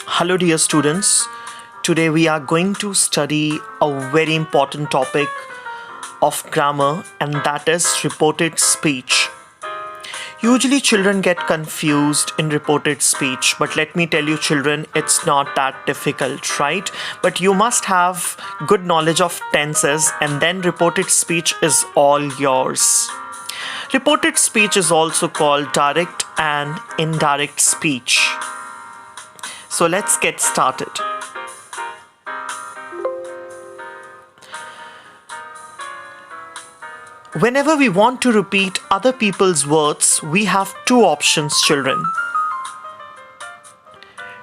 Hello, dear students. Today we are going to study a very important topic of grammar, and that is reported speech. Usually, children get confused in reported speech, but let me tell you, children, it's not that difficult, right? But you must have good knowledge of tenses, and then reported speech is all yours. Reported speech is also called direct and indirect speech. So let's get started. Whenever we want to repeat other people's words, we have two options, children.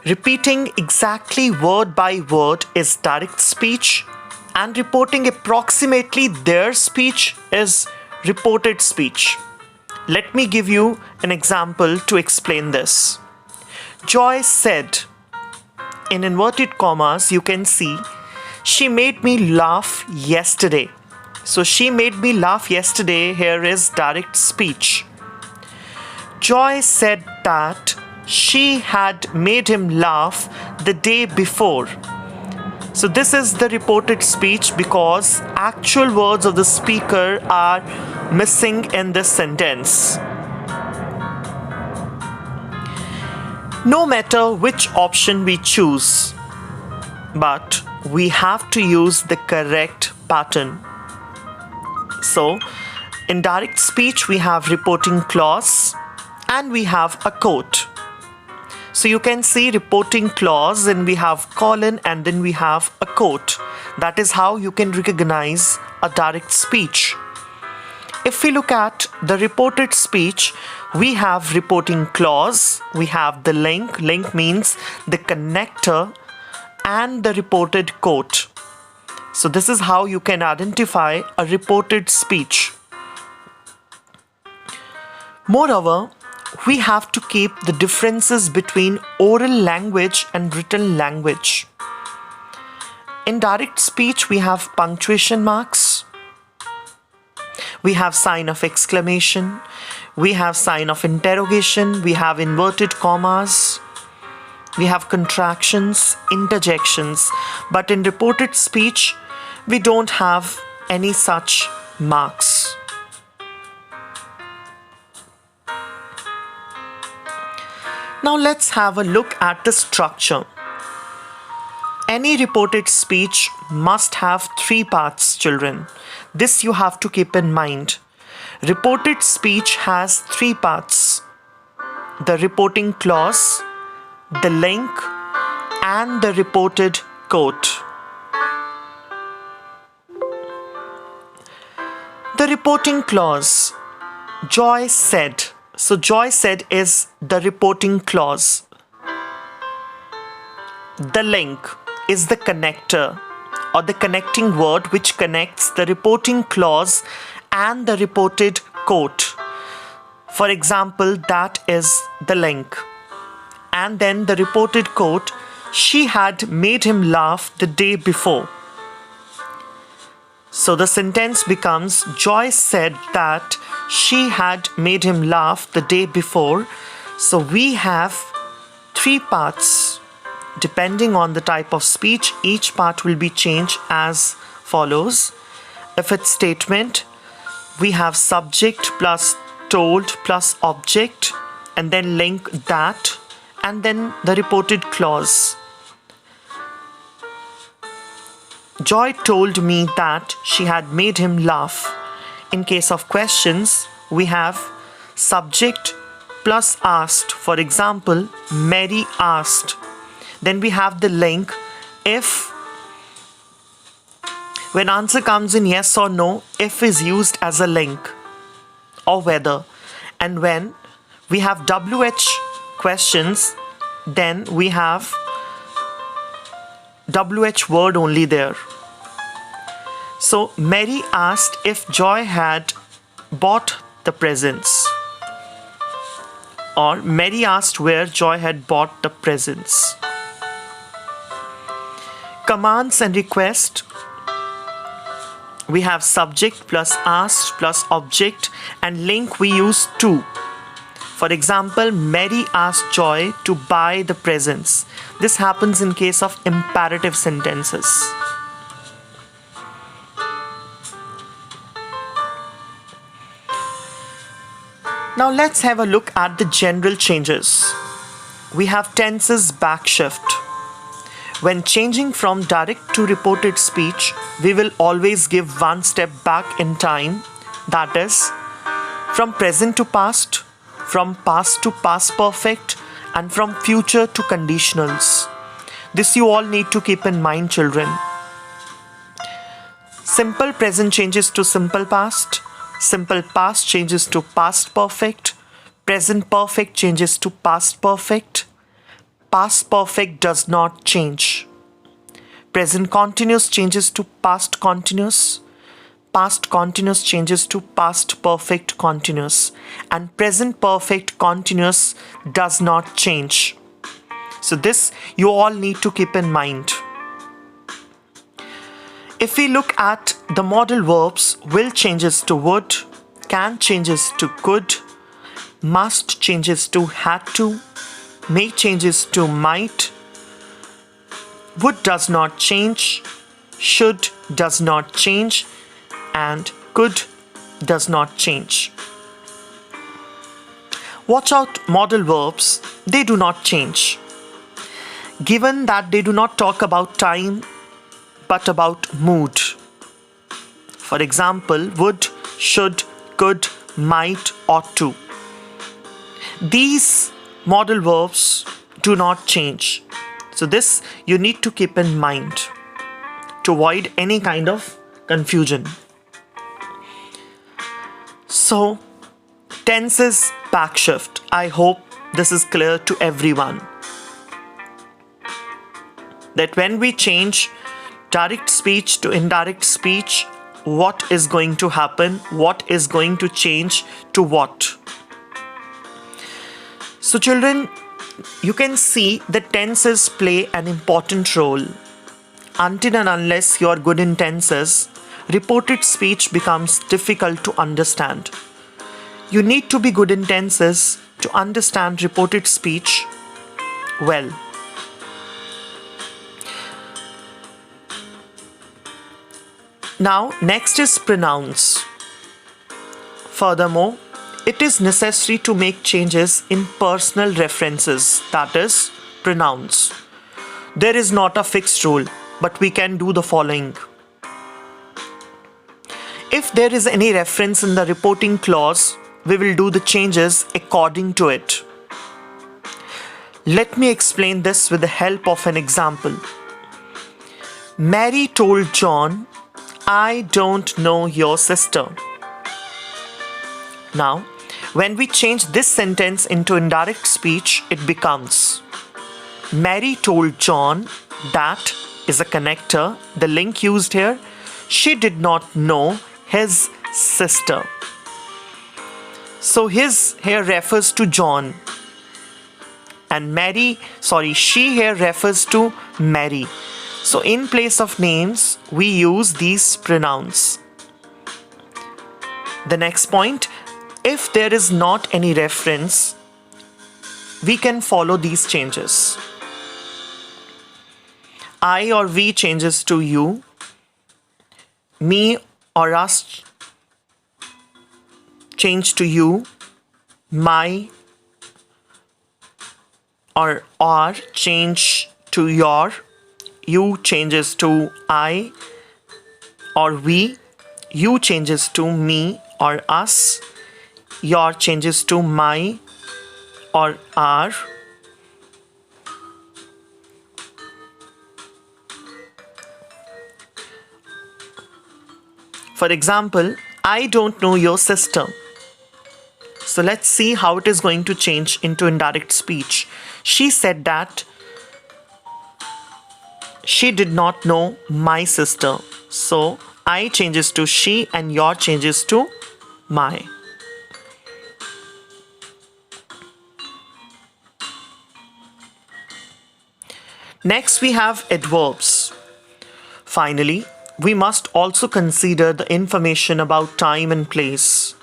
Repeating exactly word by word is direct speech, and reporting approximately their speech is reported speech. Let me give you an example to explain this. Joy said, in inverted commas, you can see, she made me laugh yesterday. So she made me laugh yesterday, here is direct speech. Joy said that she had made him laugh the day before. So this is the reported speech because actual words of the speaker are missing in this sentence. No matter which option we choose, but we have to use the correct pattern. So, in direct speech, we have reporting clause and we have a quote. So you can see reporting clause and we have colon and then we have a quote. That is how you can recognize a direct speech. If we look at the reported speech, we have reporting clause, we have the link. Link means the connector and the reported quote. So this is how you can identify a reported speech. Moreover, we have to keep the differences between oral language and written language. In direct speech, we have punctuation marks. We have sign of exclamation. We have sign of interrogation. We have inverted commas. We have contractions, interjections. But in reported speech, we don't have any such marks. Now let's have a look at the structure. Any reported speech must have three parts, children. This you have to keep in mind. Reported speech has three parts: the reporting clause, the link, and the reported quote. The reporting clause, Joy said. So Joy said is the reporting clause. The link is the connector or the connecting word which connects the reporting clause and the reported quote. For example, that is the link. And then the reported quote, she had made him laugh the day before. So the sentence becomes, Joy said that she had made him laugh the day before. So we have three parts. Depending on the type of speech, each part will be changed as follows. If it's statement, we have subject plus told plus object, and then link that, and then the reported clause. Joy told me that she had made him laugh. In case of questions, we have subject plus asked. For example, Mary asked. Then we have the link. If, when answer comes in yes or no, if is used as a link, or whether. And when we have WH questions, then we have WH word only there. So Mary asked if Joy had bought the presents, or Mary asked where Joy had bought the presents. Commands and request, we have subject plus asked plus object, and link we use to. For example, Mary asked Joy to buy the presents. This happens in case of imperative sentences. Now let's have a look at the general changes. We have tenses backshift. When changing from direct to reported speech, we will always give one step back in time, that is, from present to past, from past to past perfect, and from future to conditionals. This you all need to keep in mind, children. Simple present changes to simple past, simple past changes to past perfect, present perfect changes to past perfect, past perfect does not change. Present continuous changes to past continuous, past continuous changes to past perfect continuous, and present perfect continuous does not change. So this you all need to keep in mind. If we look at the modal verbs, will changes to would, can changes to could, must changes to had to, may changes to might, would does not change, should does not change, and could does not change. Watch out modal verbs, they do not change. Given that they do not talk about time but about mood. For example, would, should, could, might, ought to. These modal verbs do not change. So this you need to keep in mind to avoid any kind of confusion. So tenses backshift. I hope this is clear to everyone. That when we change direct speech to indirect speech, what is going to happen? What is going to change to what? So children, you can see that tenses play an important role. Until and unless you are good in tenses, reported speech becomes difficult to understand. You need to be good in tenses to understand reported speech well. Now, next is pronouns. Furthermore, it is necessary to make changes in personal references, that is, pronouns. There is not a fixed rule, but we can do the following. If there is any reference in the reporting clause, we will do the changes according to it. Let me explain this with the help of an example. Mary told John, "I don't know your sister." Now, when we change this sentence into indirect speech, it becomes Mary told John that is a connector, the link used here. She did not know his sister. So his here refers to John, and she here refers to Mary. So in place of names, we use these pronouns. The next point, if there is not any reference, we can follow these changes. I or we changes to you. Me or us change to you. My or our change to your. You changes to I or we. You changes to me or us. Your changes to my or our. For example, I don't know your sister. So let's see how it is going to change into indirect speech. She said that she did not know my sister. So I changes to she and your changes to my. Next we have adverbs. Finally, we must also consider the information about time and place.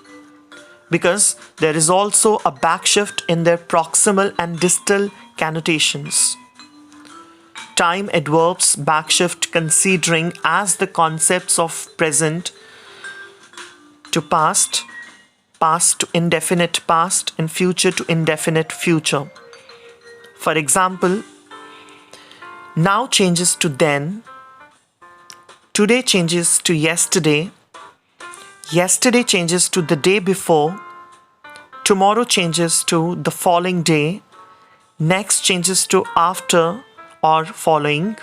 because there is also a backshift in their proximal and distal connotations. Time adverbs backshift considering as the concepts of present to past, past to indefinite past, and future to indefinite future. For example, now changes to then, today changes to yesterday, yesterday changes to the day before, tomorrow changes to the following day, next changes to after or following,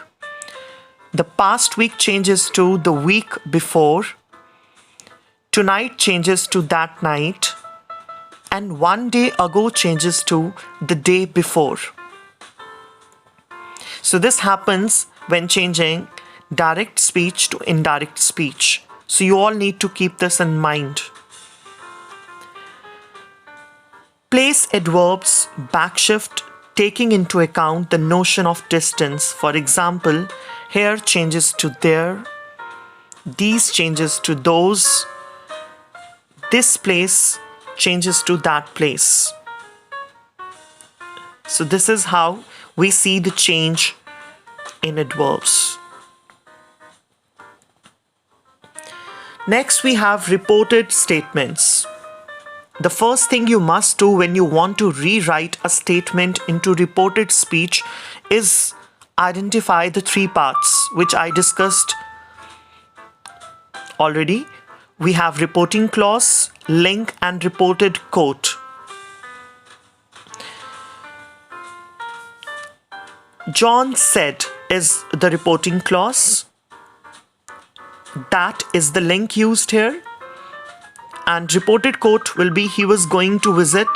the past week changes to the week before, tonight changes to that night, and one day ago changes to the day before. So this happens when changing direct speech to indirect speech. So you all need to keep this in mind. Place adverbs backshift taking into account the notion of distance. For example, here changes to there, these changes to those, this place changes to that place. So this is how we see the change in adverbs. Next, we have reported statements. The first thing you must do when you want to rewrite a statement into reported speech is identify the three parts, which I discussed already. We have reporting clause, link, and reported quote. John said is the reporting clause. That is the link used here. And reported quote will be he was going to visit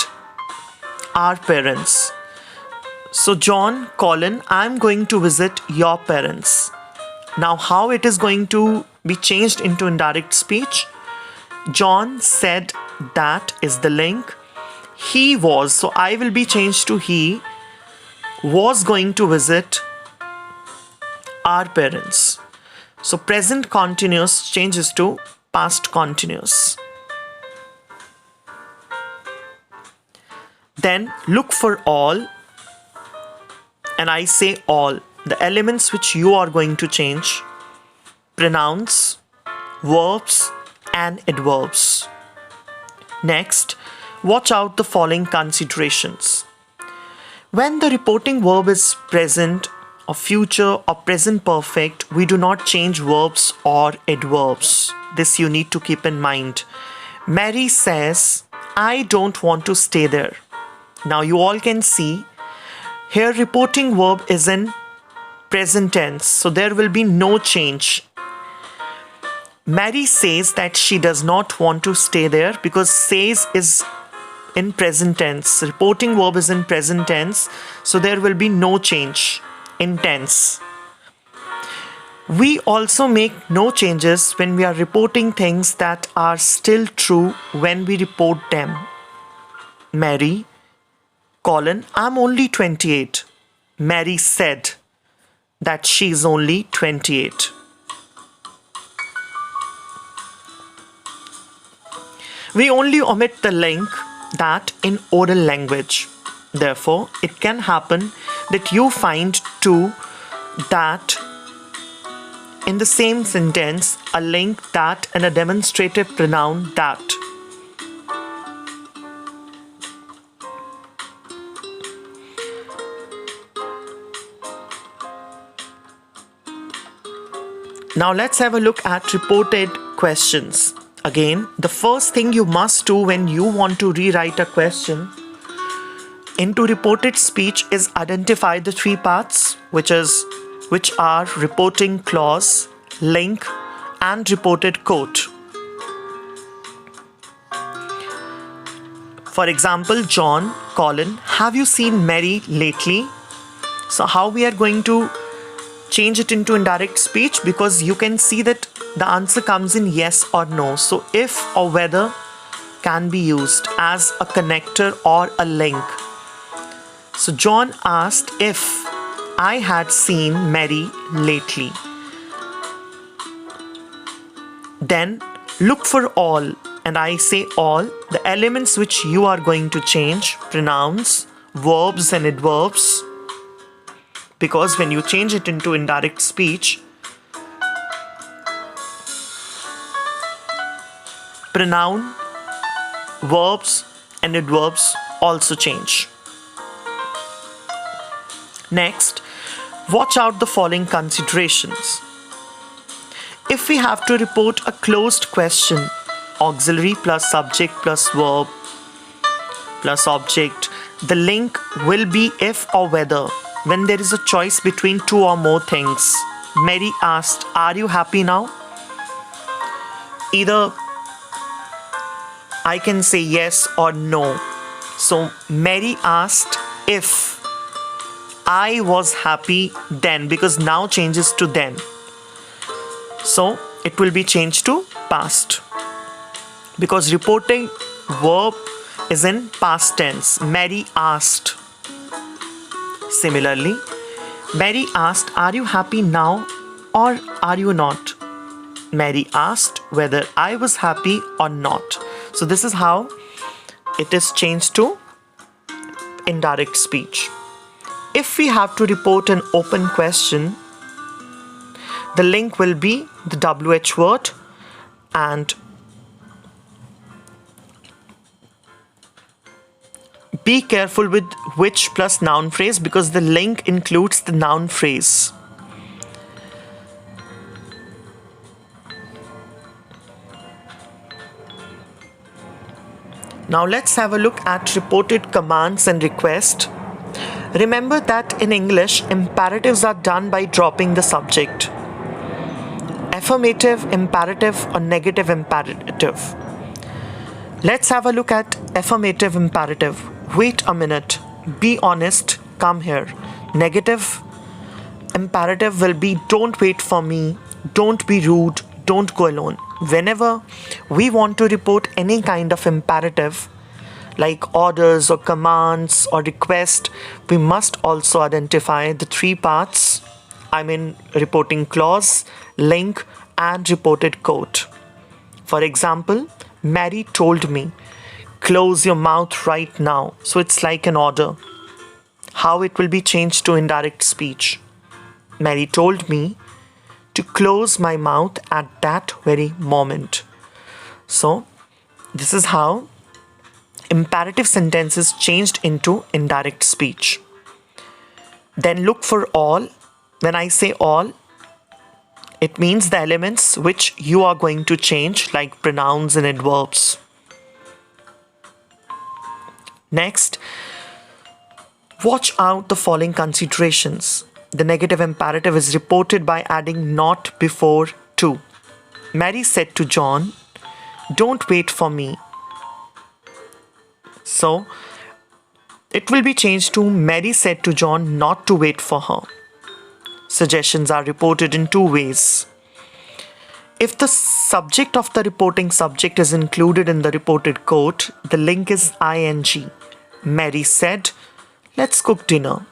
our parents. So John, colon, I'm going to visit your parents. Now how it is going to be changed into indirect speech? John said that is the link. He was, so I will be changed to he, was going to visit our parents. So present continuous changes to past continuous. Then look for all, and I say all, the elements which you are going to change: pronouns, verbs, and adverbs. Next, watch out the following considerations. When the reporting verb is present or future or present perfect, we do not change verbs or adverbs. This you need to keep in mind. Mary says, I don't want to stay there. Now you all can see here reporting verb is in present tense, so there will be no change. Mary says that she does not want to stay there because says is in present tense. Reporting verb is in present tense, so there will be no change in tense. We also make no changes when we are reporting things that are still true when we report them. Mary, colon, I'm only 28. Mary said that she is only 28. We only omit the link that in oral language. Therefore, it can happen that you find to that in the same sentence a link that and a demonstrative pronoun that. Now let's have a look at reported questions. Again, the first thing you must do when you want to rewrite a question into reported speech is identify the three parts, which are reporting clause, link, and reported quote. For example, John, colon, have you seen Mary lately? So how we are going to change it into indirect speech, because you can see that the answer comes in yes or no. So if or whether can be used as a connector or a link. So John asked if I had seen Mary lately. Then look for all. and I say all, the elements which you are going to change, pronouns, verbs and adverbs, because when you change it into indirect speech, pronoun, verbs and adverbs also change. Next, watch out the following considerations. If we have to report a closed question, auxiliary plus subject plus verb plus object, the link will be if or whether when there is a choice between two or more things. Mary asked, "Are you happy now?" Either I can say yes or no. So Mary asked if I was happy then, because now changes to then. So it will be changed to past, because reporting verb is in past tense. Mary asked. Similarly, Mary asked, "Are you happy now or are you not?" Mary asked whether I was happy or not. So this is how it is changed to indirect speech. If we have to report an open question, the link will be the WH word, and be careful with which plus noun phrase, because the link includes the noun phrase. Now let's have a look at reported commands and requests. Remember that in English, imperatives are done by dropping the subject. Affirmative, imperative, or negative imperative. Let's have a look at affirmative imperative. Wait a minute. Be honest. Come here. Negative imperative will be don't wait for me. Don't be rude. Don't go alone. Whenever we want to report any kind of imperative, like orders or commands or request, we must also identify the three parts. I mean, reporting clause, link, and reported quote. For example, Mary told me, close your mouth right now. So it's like an order. How it will be changed to indirect speech. Mary told me to close my mouth at that very moment. So this is how imperative sentences changed into indirect speech. Then look for all. When I say all, it means the elements which you are going to change, like pronouns and adverbs. Next, watch out the following considerations. The negative imperative is reported by adding not before to. Mary said to John, "Don't wait for me." So it will be changed to Mary said to John not to wait for her. Suggestions are reported in two ways. If the subject of the reporting subject is included in the reported quote, the link is ing. Mary said, "Let's cook dinner."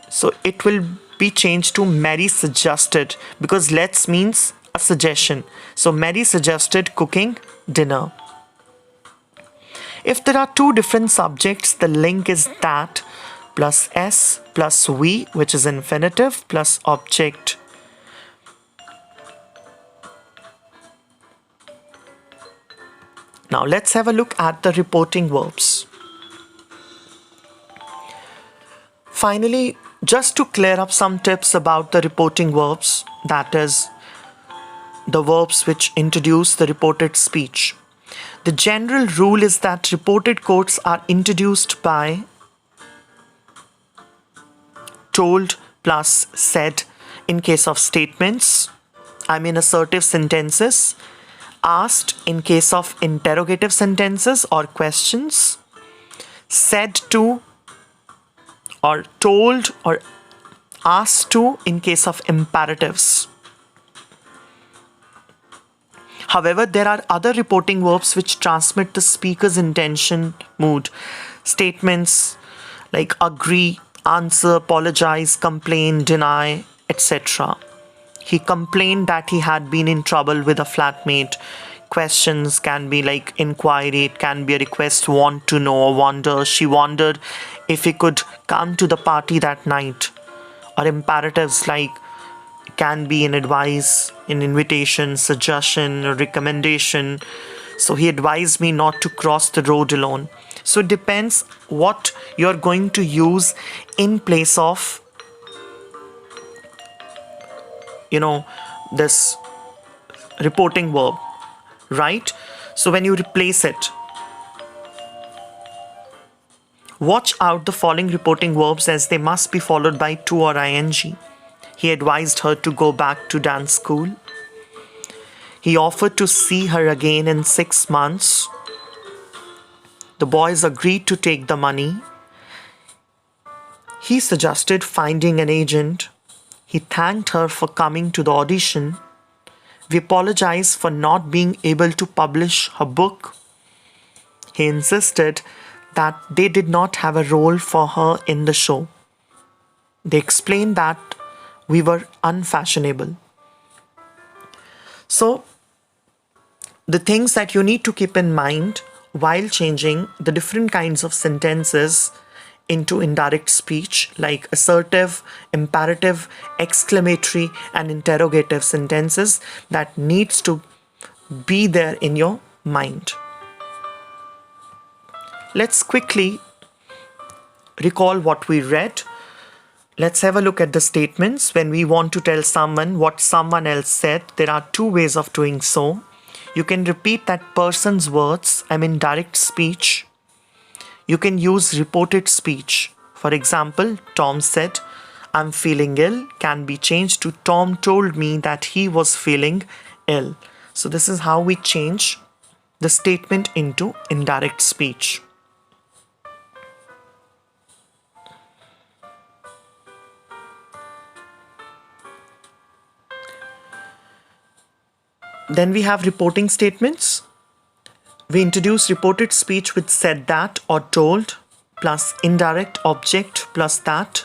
So it will be changed to Mary suggested, because let's means a suggestion. So Mary suggested cooking dinner. If there are two different subjects, the link is that plus s plus we, which is infinitive, plus object. Now let's have a look at the reporting verbs. Finally, just to clear up some tips about the reporting verbs, that is, the verbs which introduce the reported speech. The general rule is that reported quotes are introduced by told plus said in case of statements, I mean assertive sentences, asked in case of interrogative sentences or questions, said to or told or asked to in case of imperatives. However, there are other reporting verbs which transmit the speaker's intention, mood. Statements like agree, answer, apologize, complain, deny, etc. He complained that he had been in trouble with a flatmate. questions, can be like inquiry, it can be a request, want to know or wonder. She wondered if he could come to the party that night. Or imperatives like can be an advice, an invitation, suggestion, or recommendation. So he advised me not to cross the road alone. So it depends what you're going to use in place of, this reporting verb, right? So when you replace it, watch out the following reporting verbs as they must be followed by to or ing. He advised her to go back to dance school. He offered to see her again in 6 months. The boys agreed to take the money. He suggested finding an agent. He thanked her for coming to the audition. We apologize for not being able to publish her book. He insisted that they did not have a role for her in the show. They explained that we were unfashionable. So, the things that you need to keep in mind while changing the different kinds of sentences into indirect speech, like assertive, imperative, exclamatory, and interrogative sentences, that needs to be there in your mind. Let's quickly recall what we read. Let's have a look at the statements. When we want to tell someone what someone else said, there are 2 ways of doing so. You can repeat that person's words, direct speech. You can use reported speech. For example, Tom said, "I'm feeling ill," can be changed to "Tom told me that he was feeling ill." So this is how we change the statement into indirect speech. Then we have reporting statements. We introduce reported speech with said that or told plus indirect object plus that.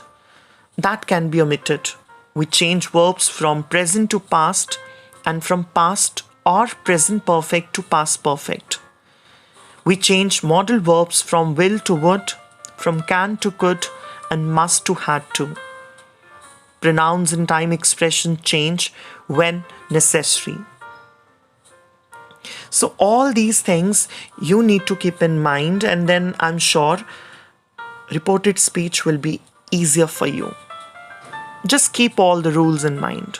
That can be omitted. We change verbs from present to past and from past or present perfect to past perfect. We change modal verbs from will to would, from can to could, and must to had to. Pronouns and time expression change when necessary. So all these things you need to keep in mind, and then I'm sure reported speech will be easier for you. Just keep all the rules in mind.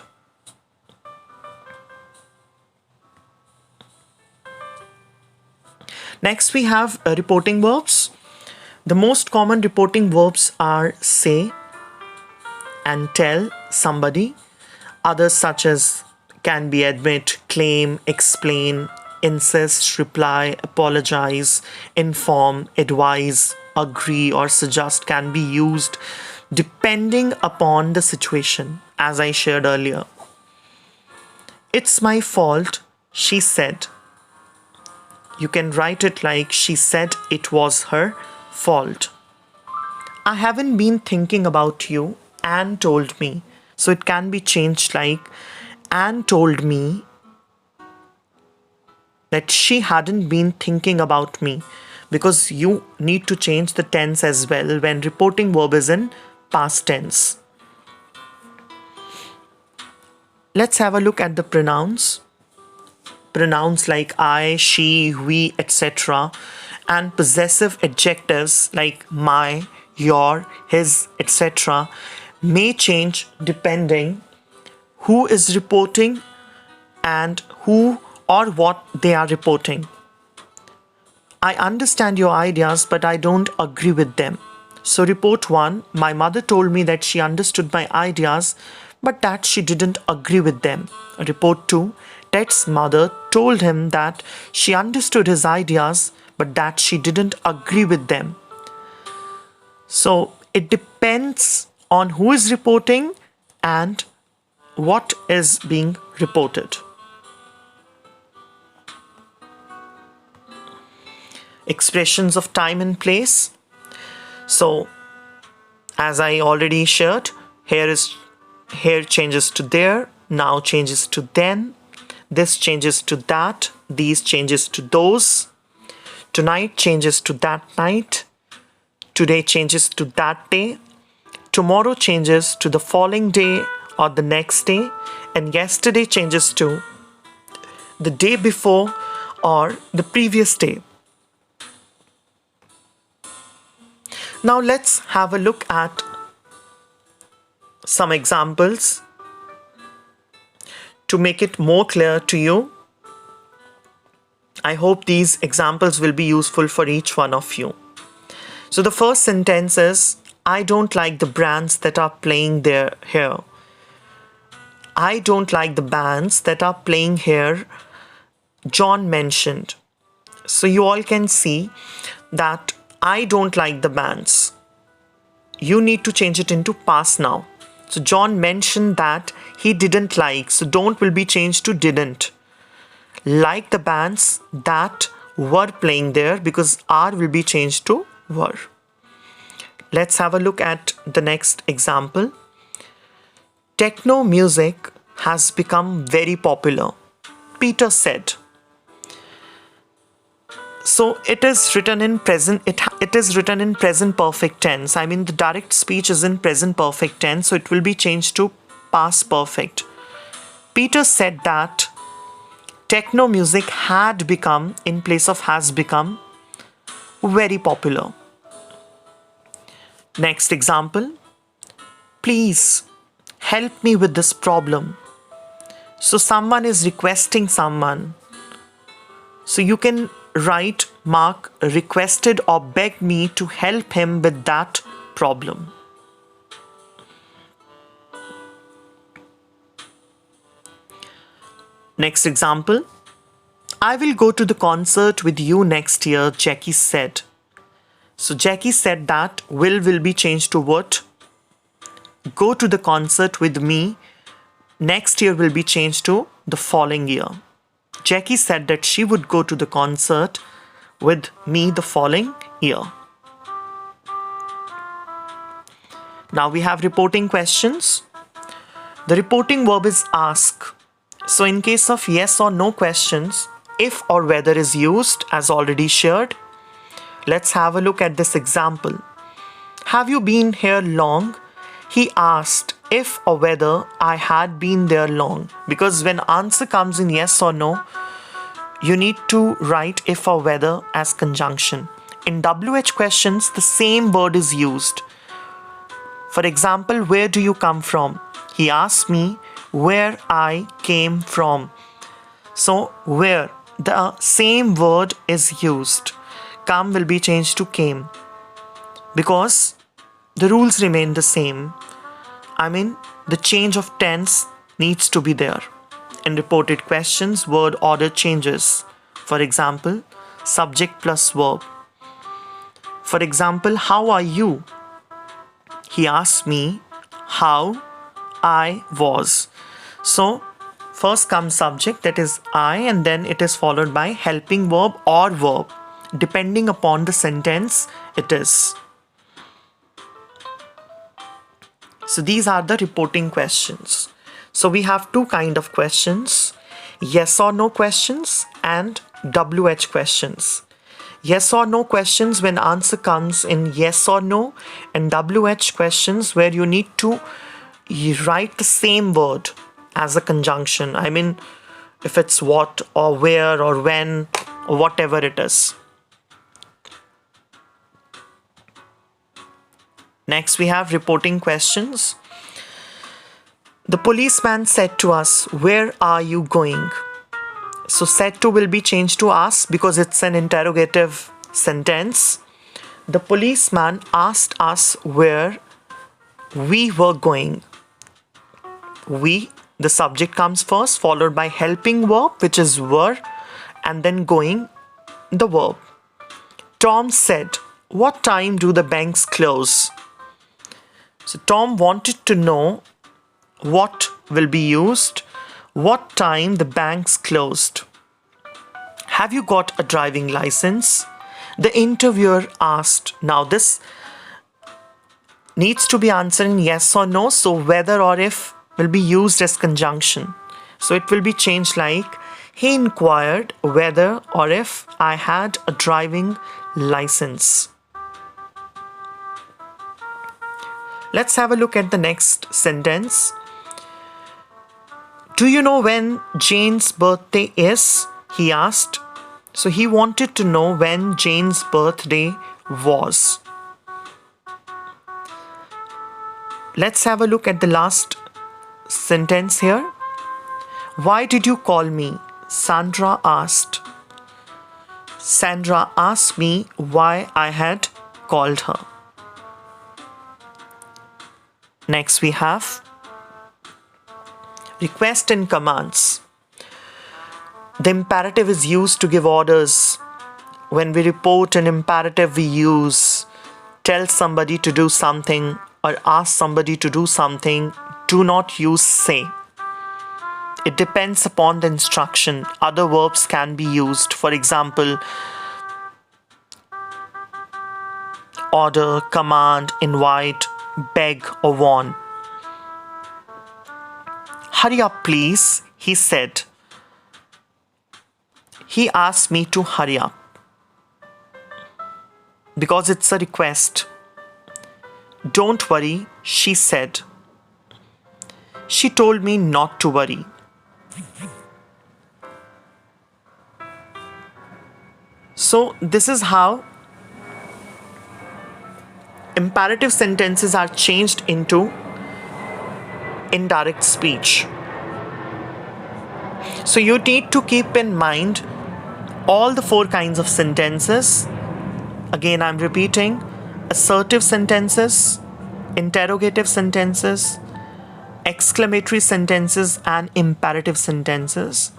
Next we have reporting verbs. The most common reporting verbs are say and tell somebody. Others such as can be admit, claim, explain, insist, reply, apologize, inform, advise, agree, or suggest can be used depending upon the situation, as I shared earlier. It's my fault, she said. You can write it like she said it was her fault. I haven't been thinking about you, Anne told me. So it can be changed like Anne told me that she hadn't been thinking about me, because you need to change the tense as well when reporting verb is in past tense. Let's have a look at the pronouns. Pronouns like I, she, we, etc. and possessive adjectives like my, your, his, etc. may change depending who is reporting and who or what they are reporting. I understand your ideas, but I don't agree with them. So report 1, my mother told me that she understood my ideas, but that she didn't agree with them. Report 2, Ted's mother told him that she understood his ideas, but that she didn't agree with them. So it depends on who is reporting and what is being reported. Expressions of time and place. So, as I already shared, here changes to there, now changes to then, this changes to that, these changes to those. Tonight changes to that night. Today changes to that day. Tomorrow changes to the following day or the next day. And yesterday changes to the day before or the previous day. Now let's have a look at some examples to make it more clear to you. I hope these examples will be useful for each one of you. So the first sentence is, I don't like the brands that are playing there here. I don't like the bands that are playing here, John mentioned. So you all can see that I don't like the bands. You need to change it into past now. So John mentioned that he didn't like. So don't will be changed to didn't. Like the bands that were playing there, because are will be changed to were. Let's have a look at the next example. Techno music has become very popular, Peter said. So it is written in present. It is written in present perfect tense. I mean, the direct speech is in present perfect tense, so it will be changed to past perfect. Peter said that techno music had become, in place of has become, very popular. Next example. Please help me with this problem. So someone is requesting someone. So you can write, mark, requested or begged me to help him with that problem. Next example. I will go to the concert with you next year, Jackie said. So Jackie said that will be changed to what? Go to the concert with me next year will be changed to the following year. Jackie said that she would go to the concert with me the following year. Now we have reporting questions. The reporting verb is ask. So in case of yes or no questions, if or whether is used as already shared. Let's have a look at this example. Have you been here long? He asked if or whether I had been there long. Because when answer comes in yes or no, you need to write if or whether as conjunction. In WH questions, the same word is used. For example, where do you come from? He asked me where I came from. So where, the same word is used. Come will be changed to came, because the rules remain the same. I mean, the change of tense needs to be there. In reported questions, word order changes. For example, subject plus verb. For example, how are you? He asked me how I was. So first comes subject, that is I, and then it is followed by helping verb or verb. Depending upon the sentence, it is. So these are the reporting questions. So we have two kind of questions, yes or no questions and WH questions. Yes or no questions when answer comes in yes or no, and WH questions where you need to write the same word as a conjunction. I mean, if it's what or where or when or whatever it is. Next, we have reporting questions. The policeman said to us, where are you going? So said to will be changed to ask because it's an interrogative sentence. The policeman asked us where we were going. We, the subject comes first, followed by helping verb, which is were, and then going, the verb. Tom said, what time do the banks close? So Tom wanted to know what will be used, what time the banks closed. Have you got a driving license? The interviewer asked. Now this needs to be answered in yes or no, so whether or if will be used as conjunction. So it will be changed like, He inquired whether or if I had a driving license. Let's have a look at the next sentence. Do you know when Jane's birthday is? He asked. So he wanted to know when Jane's birthday was. Let's have a look at the last sentence here. Why did you call me? Sandra asked. Sandra asked me why I had called her. Next we have request and commands. The imperative is used to give orders. When we report an imperative, we use tell somebody to do something or ask somebody to do something. Do not use say. It depends upon the instruction. Other verbs can be used. For example, order, command, invite, beg, or warn. Hurry up, please, he said. He asked me to hurry up because it's a request. Don't worry, she said. She told me not to worry. So this is how imperative sentences are changed into indirect speech. So you need to keep in mind all the 4 kinds of sentences. Again, I'm repeating: assertive sentences, interrogative sentences, exclamatory sentences, and imperative sentences.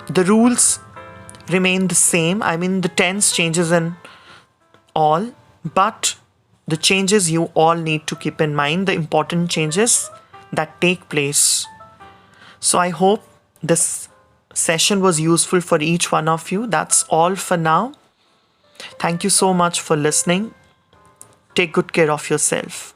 The rules remain the same. I mean, the tense changes in all, but the changes you all need to keep in mind, the important changes that take place. So I hope this session was useful for each one of you. That's all for now. Thank you so much for listening. Take good care of yourself.